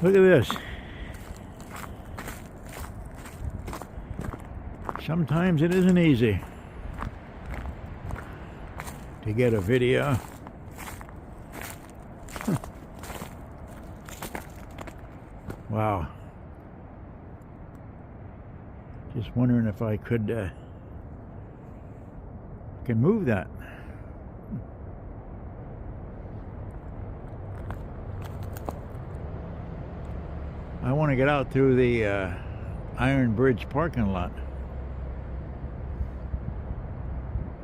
Look at this. Sometimes it isn't easy to get a video. Wow. Just wondering if I could can move that. I want to get out through the Iron Bridge parking lot.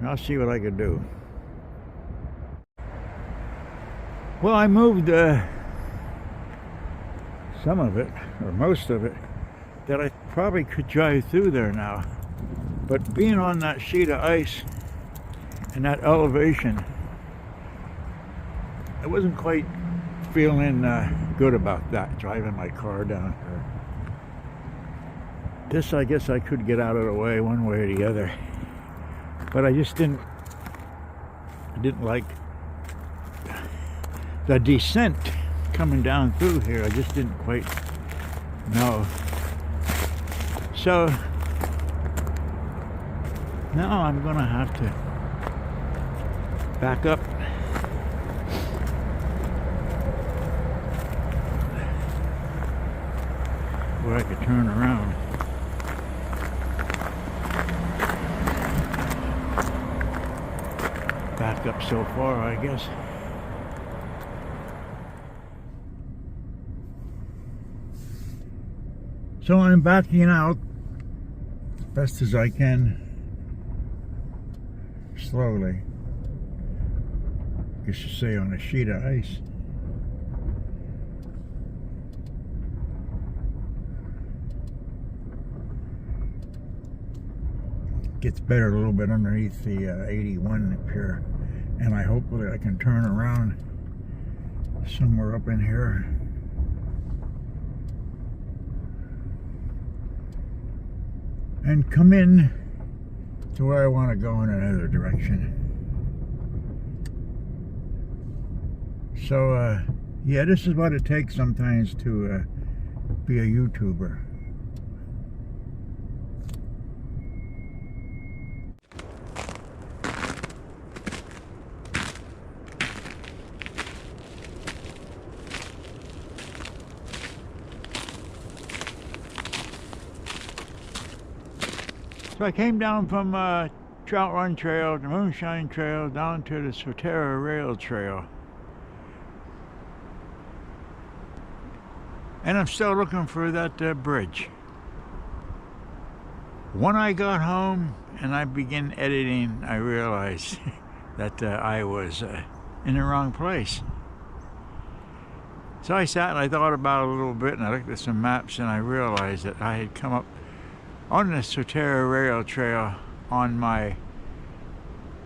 I'll see what I can do. Well, I moved some of it, or most of it, that I probably could drive through there now. But being on that sheet of ice and that elevation, I wasn't quite feeling good about that, driving my car down here. This, I guess I could get out of the way one way or the other. But I just didn't like the descent coming down through here. I just didn't quite know. So now I'm gonna have to back up where I could turn around. Back up so far, I guess. So I'm backing out as best as I can, slowly. I guess you say on a sheet of ice. Gets better a little bit underneath the 81 up here, and hopefully I can turn around somewhere up in here. And come in to where I want to go in another direction. So, yeah, this is what it takes sometimes to be a YouTuber. So I came down from Trout Run Trail, the Moonshine Trail, down to the Swatara Rail Trail. And I'm still looking for that bridge. When I got home and I began editing, I realized that I was in the wrong place. So I sat and I thought about it a little bit, and I looked at some maps, and I realized that I had come up on the Swatara Rail Trail on my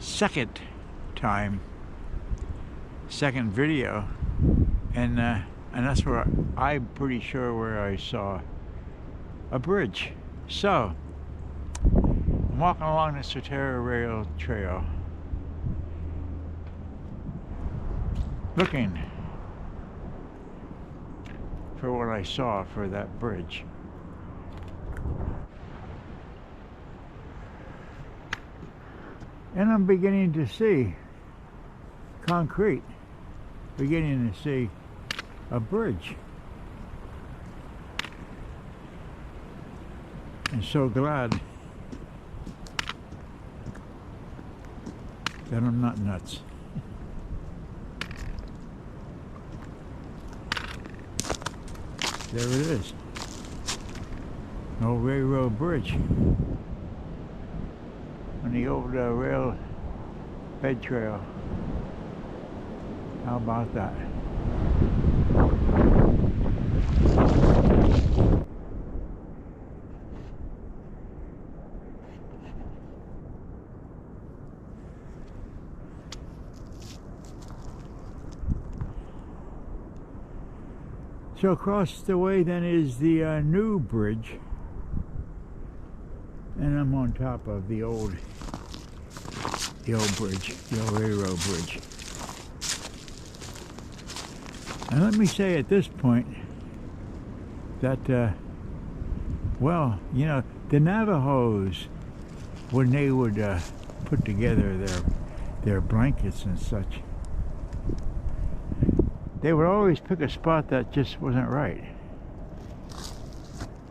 second video, and that's where I'm pretty sure where I saw a bridge. So I'm walking along the Swatara Rail Trail, looking for what I saw for that bridge. And I'm beginning to see concrete, beginning to see a bridge. And so glad that I'm not nuts. There it is. An old railroad bridge on the old rail bed trail. How about that? So across the way then is the new bridge, and I'm on top of the old bridge, the old railroad bridge. And let me say at this point, that, well, you know, the Navajos, when they would put together their blankets and such, they would always pick a spot that just wasn't right.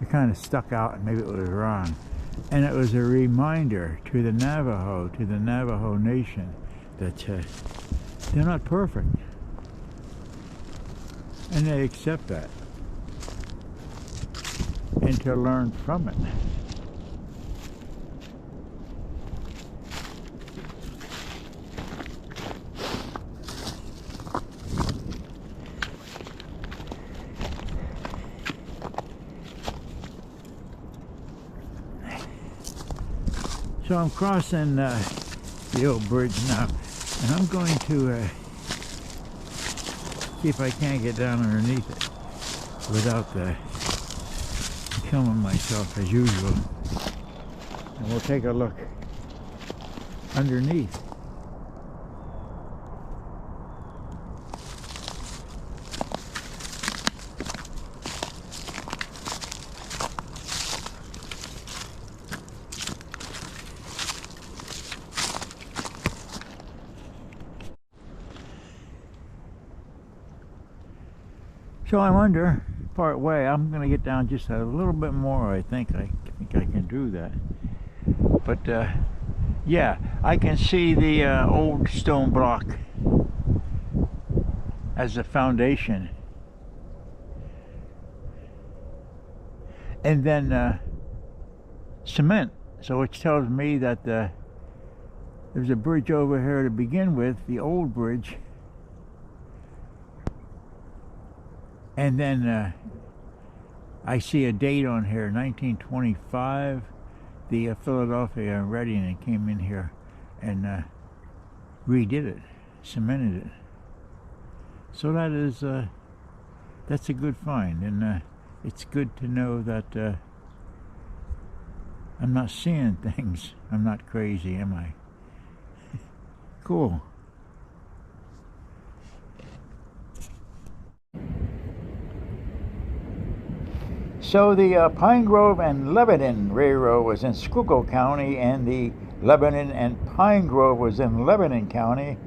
It kind of stuck out, and maybe it was wrong. And it was a reminder to the Navajo Nation, that they're not perfect. And they accept that. And to learn from it. So I'm crossing the old bridge now, and I'm going to see if I can't get down underneath it without killing myself as usual. And we'll take a look underneath. So I'm under part way. I'm going to get down just a little bit more. I think I can do that. But yeah, I can see the old stone block as a foundation, and then cement. So which tells me that there's a bridge over here to begin with, the old bridge. And then I see a date on here, 1925. The Philadelphia and Reading came in here and redid it, cemented it. So that is, that's a good find, and it's good to know that I'm not seeing things. I'm not crazy, am I? Cool. So the Pine Grove and Lebonon Railroad was in Schuylkill County, and the Lebonon and Pine Grove was in Lebanon County.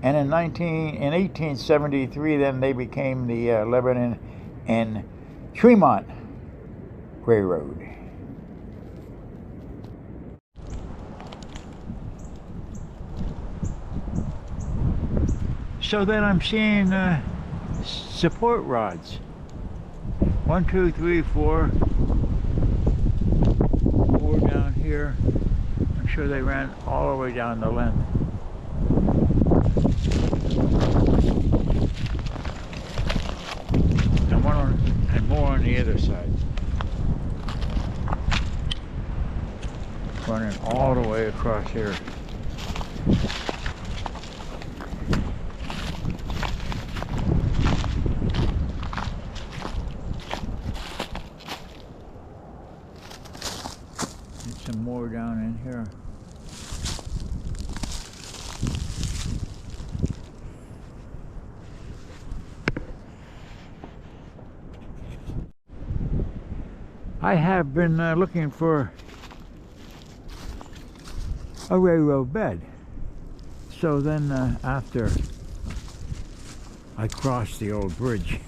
And in 1873, then they became the Lebonon and Tremont Railroad. So then I'm seeing support rods. 1, 2, 3, 4. More down here. I'm sure they ran all the way down the length. And more on the other side. Running all the way across here. Some more down in here. I have been looking for a railroad bed. So then after I crossed the old bridge,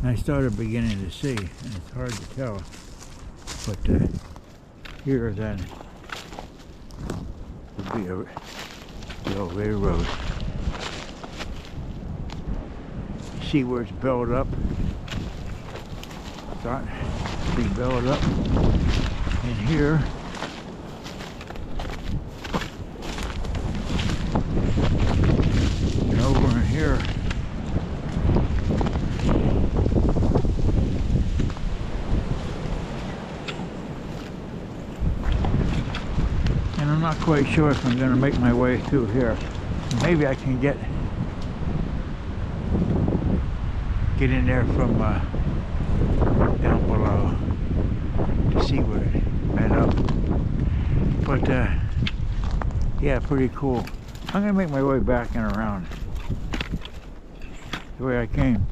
I started beginning to see, and it's hard to tell, but here then would be the old railroad. See where it's built up? Starting to be built up. And here and over in here. I'm not quite sure if I'm going to make my way through here. Maybe I can get in there from down below to see where it met up. But yeah, pretty cool. I'm going to make my way back and around the way I came.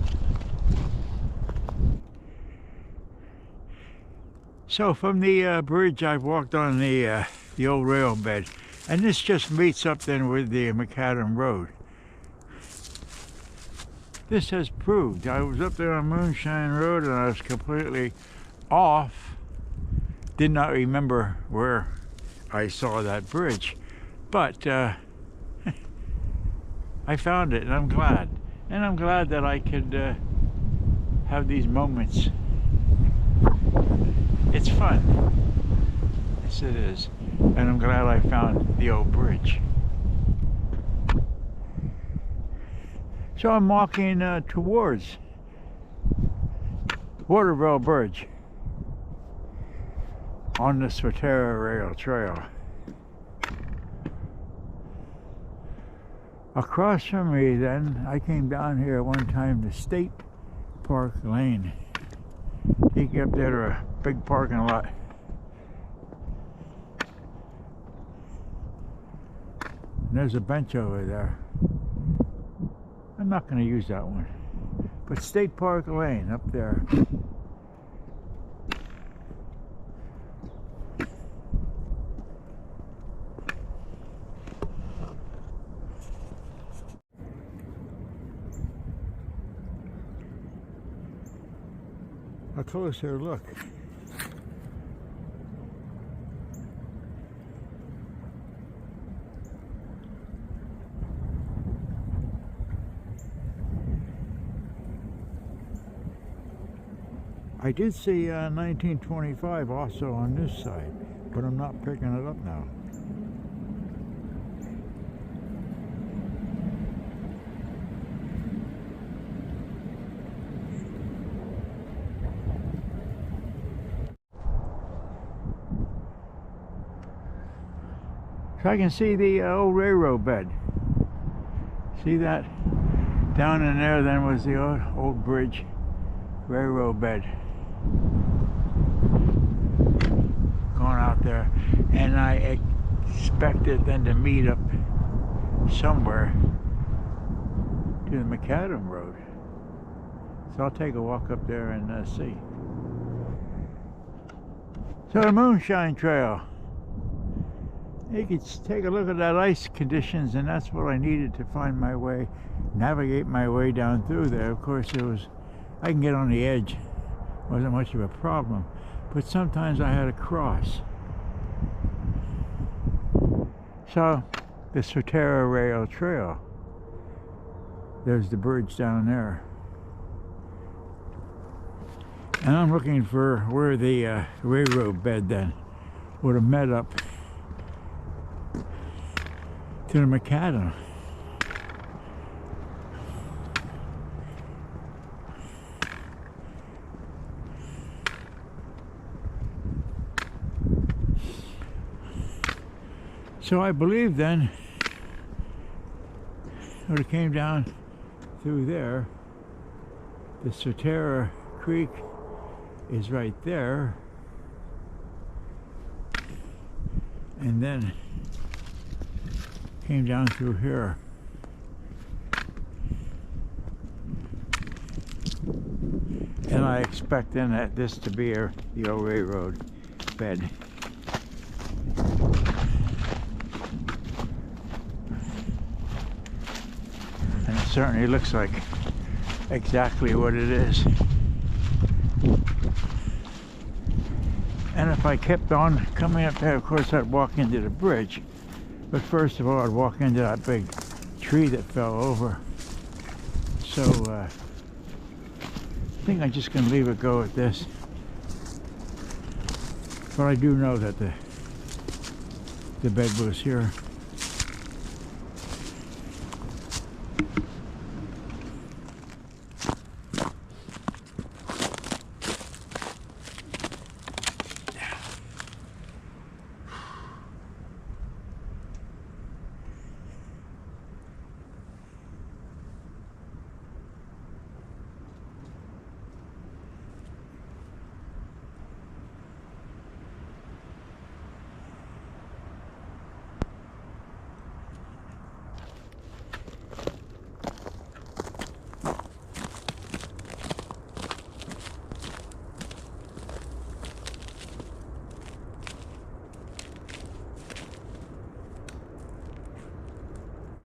So from the bridge, I've walked on the old rail bed, and this just meets up then with the macadam road. This has proved. I was up there on Moonshine Road and I was completely off. Did not remember where I saw that bridge, but I found it, and I'm glad. And I'm glad that I could have these moments. It's fun. Yes, it is. And I'm glad I found the old bridge. So I'm walking towards Waterville Bridge on the Swatara Rail Trail. Across from me then, I came down here one time to State Park Lane. Take you up there to a big parking lot. And there's a bench over there. I'm not going to use that one. But State Park Lane up there. A closer look. I did see 1925 also on this side, but I'm not picking it up now. So I can see the old railroad bed. See that? Down in there then was the old bridge, railroad bed. Going out there. And I expected then to meet up somewhere to the macadam road. So I'll take a walk up there and see. So the Moonshine Trail. You could take a look at that ice conditions, and that's what I needed to find my way, navigate my way down through there. Of course, I can get on the edge, wasn't much of a problem, but sometimes I had to cross. So, the Swatara Rail Trail, there's the bridge down there. And I'm looking for where the railroad bed then would have met up to the macadam. So I believe then when it came down through there, the Swatara Creek is right there, and then came down through here. And I expect then that this to be the old railroad bed. And it certainly looks like exactly what it is. And if I kept on coming up there, of course I'd walk into the bridge. But first of all, I'd walk into that big tree that fell over. So I think I'm just going to leave it go at this. But I do know that the bed was here.